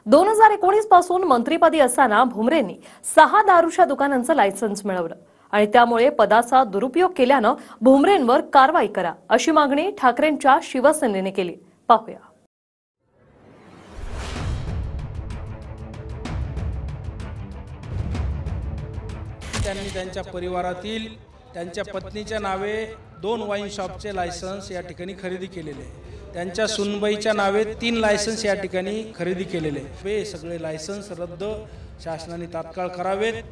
2019 पासून मंत्रिपदी असताना भुमरेंनी 6 दारूच्या दुकानांचं लायसन्स मिळवलं आणि त्यामुळे पदाचा दुरुपयोग केल्यानं भुमरेंवर कारवाई करा अशी मागणी ठाकरेंच्या शिवसेनेने केली। पाहूया। त्यांनी त्यांच्या परिवारातील त्यांच्या पत्नीच्या नावे 2 वाईन शॉपचे लायसन्स या ठिकाणी खरेदी केलेले आहे। त्यांच्या सुनबाईच्या नावे 3 लायसन्स या ठिकाणी खरेदी केलेले आहे। हे सगळे लायसन्स रद्द शासनाने तात्काळ करावेत।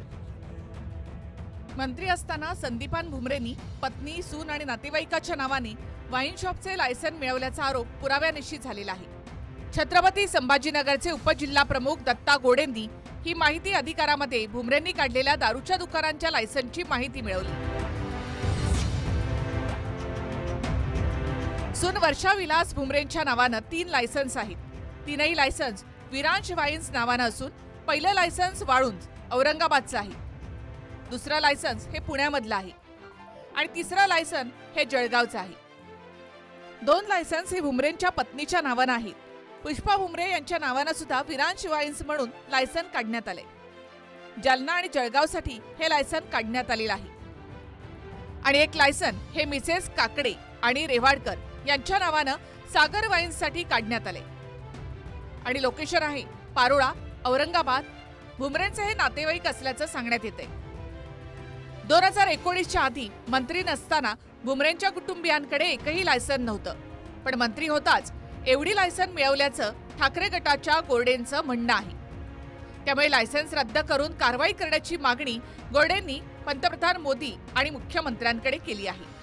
मंत्री असताना संदीपान भुमरेंनी पत्नी, सून आणि नातेवाईकाच्या नावाने वाईन शॉपचे लायसन मिळवल्याचा आरोप पुराव्यानिशी झालेला आहे। छत्रपती संभाजीनगरचे उपजिल्हा प्रमुख दत्ता गोडेंनी ही माहिती अधिकारामध्ये भुमरेंनी काढलेल्या दारूच्या दुकानांच्या लायसन्सची माहिती मिळवली। सून वर्षा विलास भुमरेंच्या नावानं 3 लायसन्स आहेत। 3ही लायसन्स विरांश वाईन्स नावानं असून पहिलं लायसन्स वाळुंज औरंगाबादचं आहे, दुसरं लायसन्स हे पुण्यामधलं आहे आणि तिसरं लायसन्स हे जळगावचं आहे। 2 लायसन्स हे भुमरेंच्या पत्नीच्या नावानं आहेत। पुष्पा भुमरे यांच्या नावानं सुद्धा विरांश वाईन्स म्हणून लायसन काढण्यात आले। जालना आणि जळगावसाठी हे लायसन काढण्यात आलेलं आहे आणि एक लायसन हे मिसेस काकडे आणि रेवाडकर यांच्या नावानं सागर वाईन्ससाठी काढण्यात आले आणि लोकेशन आहे पारोळा औरंगाबाद। भुमरेंचे हे नातेवाईक असल्याचं सांगण्यात येते। 2019च्या आधी मंत्री नसताना भुमरेंच्या कुटुंबियांकडे एकही लायसन नव्हतं, पण मंत्री होताच एवढी लायसन मिळवल्याचं ठाकरे गटाच्या गोरडेंचं म्हणणं आहे। त्यामुळे लायसन्स रद्द करून कारवाई करण्याची मागणी गोरडेंनी पंतप्रधान मोदी आणि मुख्यमंत्र्यांकडे केली आहे।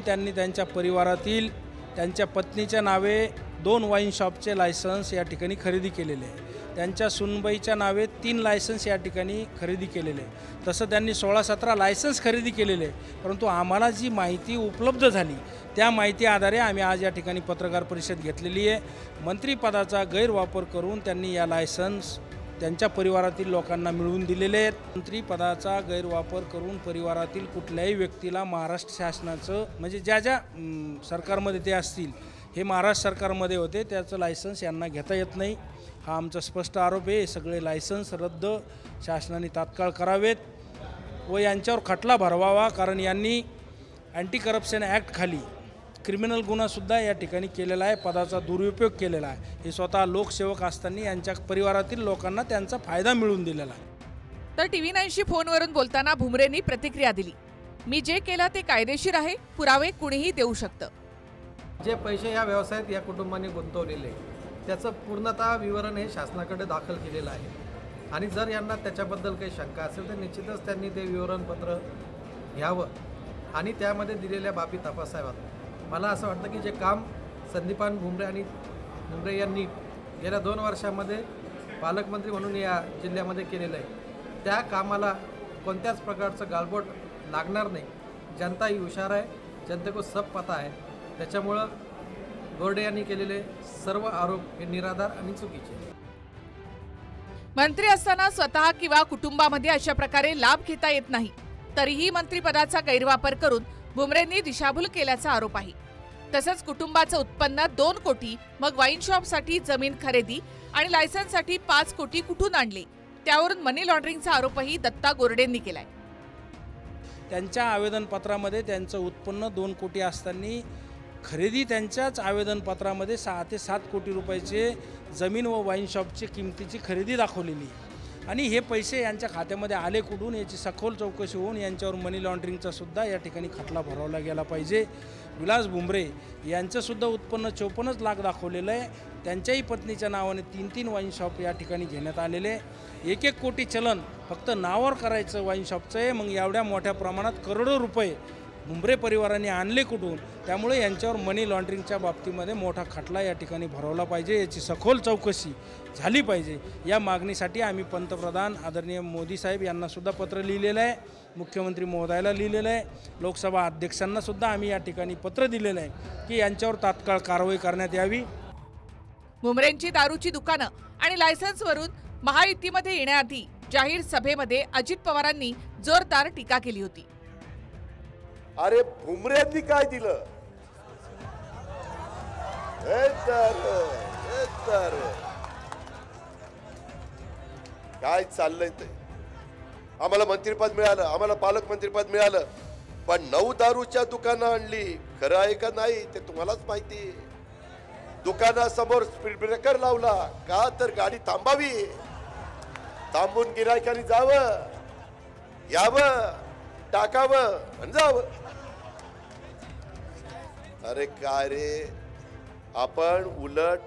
त्यांनी त्यांच्या परिवारातील त्यांच्या पत्नीच्या नावे 2 वाईन शॉपचे लायसन्स या ठिकाणी खरेदी केलेले आहे। त्यांच्या सुनबाईच्या नावे 3 लायसन्स या ठिकाणी खरेदी केलेले आहे। तसं त्यांनी 16-17 लायसन्स खरेदी केलेले आहे, परंतु आम्हाला जी माहिती उपलब्ध झाली त्या माहिती आधारे आम्ही आज या ठिकाणी पत्रकार परिषद घेतलेली आहे। मंत्रिपदाचा गैरवापर करून त्यांनी या लायसन्स त्यांच्या परिवारातील लोकांना मिळवून दिलेले आहेत। मंत्रिपदाचा गैरवापर करून परिवारातील कुठल्याही व्यक्तीला महाराष्ट्र शासनाचं म्हणजे ज्या सरकारमध्ये ते असतील, हे महाराष्ट्र सरकारमध्ये होते, त्याचं लायसन्स यांना घेता येत नाही, हा आमचा स्पष्ट आरोप आहे। सगळे लायसन्स रद्द शासनाने तात्काळ करावेत व यांच्यावर खटला भरवावा, कारण यांनी अँटी करप्शन ॲक्ट खाली क्रिमिनल गुन्हासुद्धा या ठिकाणी केलेला आहे, पदाचा दुरुपयोग केलेला आहे। हे स्वतः लोकसेवक असताना यांच्या परिवारातील लोकांना त्यांचा फायदा मिळवून दिलेला आहे। तर TV9शी फोनवरून बोलताना भुमरेंनी प्रतिक्रिया दिली, मी जे केलं ते कायदेशीर आहे, पुरावे कुणीही देऊ शकतं। जे पैसे या व्यवसायात या कुटुंबाने गुंतवलेले त्याचं पूर्णतः विवरण हे शासनाकडे दाखल केलेलं आहे आणि जर यांना त्याच्याबद्दल काही शंका असेल तर निश्चितच त्यांनी ते विवरणपत्र घ्यावं आणि त्यामध्ये दिलेल्या बाबी तपासाव्यात। मला असं वाटतं की जे काम संदीपान भुमरे यांनी गेल्या 2 वर्षामध्ये पालकमंत्री म्हणून या जिल्ह्यामध्ये केलेलं आहे, त्या कामाला कोणत्याच प्रकारचं गालबोट लागणार नाही। जनता ही हुशार आहे, जनते को सब पता आहे। त्याच्यामुळं गोरडे यांनी केलेले सर्व आरोप हे निराधार आणि चुकीचे। मंत्री असताना स्वतः किंवा कुटुंबामध्ये अशा प्रकारे लाभ घेता येत नाही, तरीही मंत्रिपदाचा गैरवापर करून भुमरेंनी दिशाभूल केल्याचा आरोप आहे। तसंच कुटुंबाचं उत्पन्न 2 कोटी, मग वाईन शॉपसाठी जमीन खरेदी आणि लायसन्ससाठी 5 कोटी कुठून आणले, त्यावरून मनी लॉन्ड्रिंगचा आरोपही दत्ता गोरडेंनी केलाय। त्यांच्या आवेदनपत्रामध्ये त्यांचं उत्पन्न 2 कोटी असताना खरेदी त्यांच्याच आवेदनपत्रामध्ये 6 ते 7 कोटी रुपयाचे जमीन व वाईन शॉपची किमतीची खरेदी दाखवलेली आणि हे पैसे यांच्या खात्यामध्ये आले कुठून याची सखोल चौकशी होऊन यांच्यावर मनी लॉन्ड्रिंगचा सुद्धा या ठिकाणी खटला भरवला गेला पाहिजे। विलास भुमरे यांचंसुद्धा उत्पन्न 54 लाख दाखवलेलं आहे। त्यांच्याही पत्नीच्या नावाने 3 वाईन शॉप या ठिकाणी घेण्यात आलेले। 1 कोटी चलन फक्त नावावर करायचं वाईन शॉपचं आहे, मग एवढ्या मोठ्या प्रमाणात करोडो रुपये भुमरे परिवाराने आणले कुठून? त्यामुळे यांच्यावर मनी लॉन्ड्रिंगच्या बाबतीमध्ये मोठा खटला या ठिकाणी भरवला पाहिजे, याची सखोल चौकशी झाली पाहिजे। या मागणीसाठी आम्ही पंतप्रधान आदरणीय मोदी साहेब यांना सुद्धा पत्र लिहिलेलं आहे, मुख्यमंत्री महोदयाला लिहिलेलं आहे, लोकसभा अध्यक्षांना सुद्धा आम्ही या ठिकाणी पत्र दिलेलं आहे की यांच्यावर तात्काळ कारवाई करण्यात यावी। भुमरेंची दारूची दुकानं आणि लायसन्सवरून महायुतीमध्ये येण्याआधी जाहीर सभेमध्ये अजित पवारांनी जोरदार टीका केली होती। अरे भुमरेंनी काय दिलं? काय चाललंय ते. आम्हाला मंत्रिपद मिळालं, आम्हाला पालकमंत्रीपद मिळालं, पण 9 दारूच्या दुकानं आणली. खरं आहे का नाही ते तुम्हालाच माहिती. दुकानासमोर स्पीड ब्रेकर लावला का तर गाडी थांबावी, थांबून गिरायकांनी जावं, यावं, टाकावं आणि जावं. अरे काय रे, आपण उलट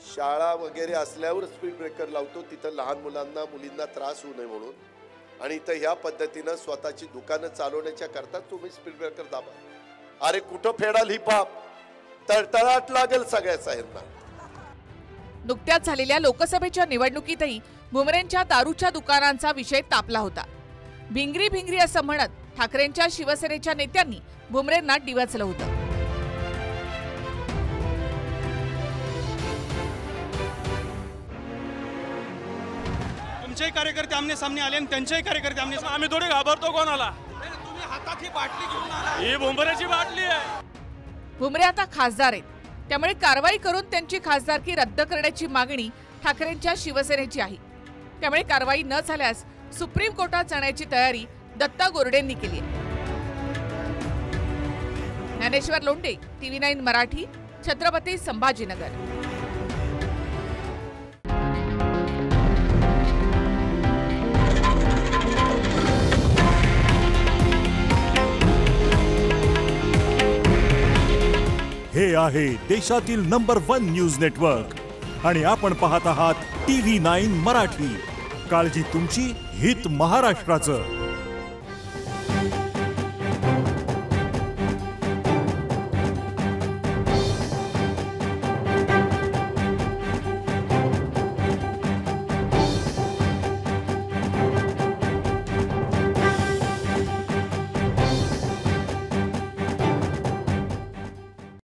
शाळा वगैरे असल्यावर स्पीड ब्रेकर लावतो, तिथं लहान मुलांना मुलींना त्रास होऊ नये म्हणून. आणि इथं ह्या पद्धतीनं स्वतःची दुकानं चालवण्याच्या करता तुम्ही स्पीड ब्रेकर दाबा. अरे कुठं फेडाल ही पाप, तळतळाट लागेल सगळ्या साहेबांना. नुकत्याच झालेल्या लोकसभेच्या निवडणुकीतही भुमरेंच्या दारूच्या दुकानांचा विषय तापला होता. भिंगरी भिंगरी असं म्हणत ठाकरेंच्या शिवसेनेच्या नेत्यांनी भुमरेंना डिवचलं होतं. तुमचेही कार्यकर्ते आमने सामने आले आणि त्यांचेही कार्यकर्ते आमने. आम्ही थोडे घाबरतो कोणाला. तुम्ही हातात ही बाटली घेऊन आला, ही भुमरेची बाटली आहे. भुमरे आता खासदार आहेत, त्यामुळे कारवाई करून त्यांची खासदारकी रद्द करण्याची मागणी ठाकरेंच्या शिवसेनेची आहे. त्यामुळे कारवाई न झाल्यास सुप्रीम कोर्टात जाण्याची तयारी दत्ता गोरडेंनी केली आहे. ज्ञानेश्वर लोंढे, TV9 मराठी, छत्रपती संभाजीनगर. हे आहे देशातील नंबर 1 न्यूज नेटवर्क आणि आपण पाहत आहात TV9 मराठी. काळजी तुमची, हित महाराष्ट्राचं.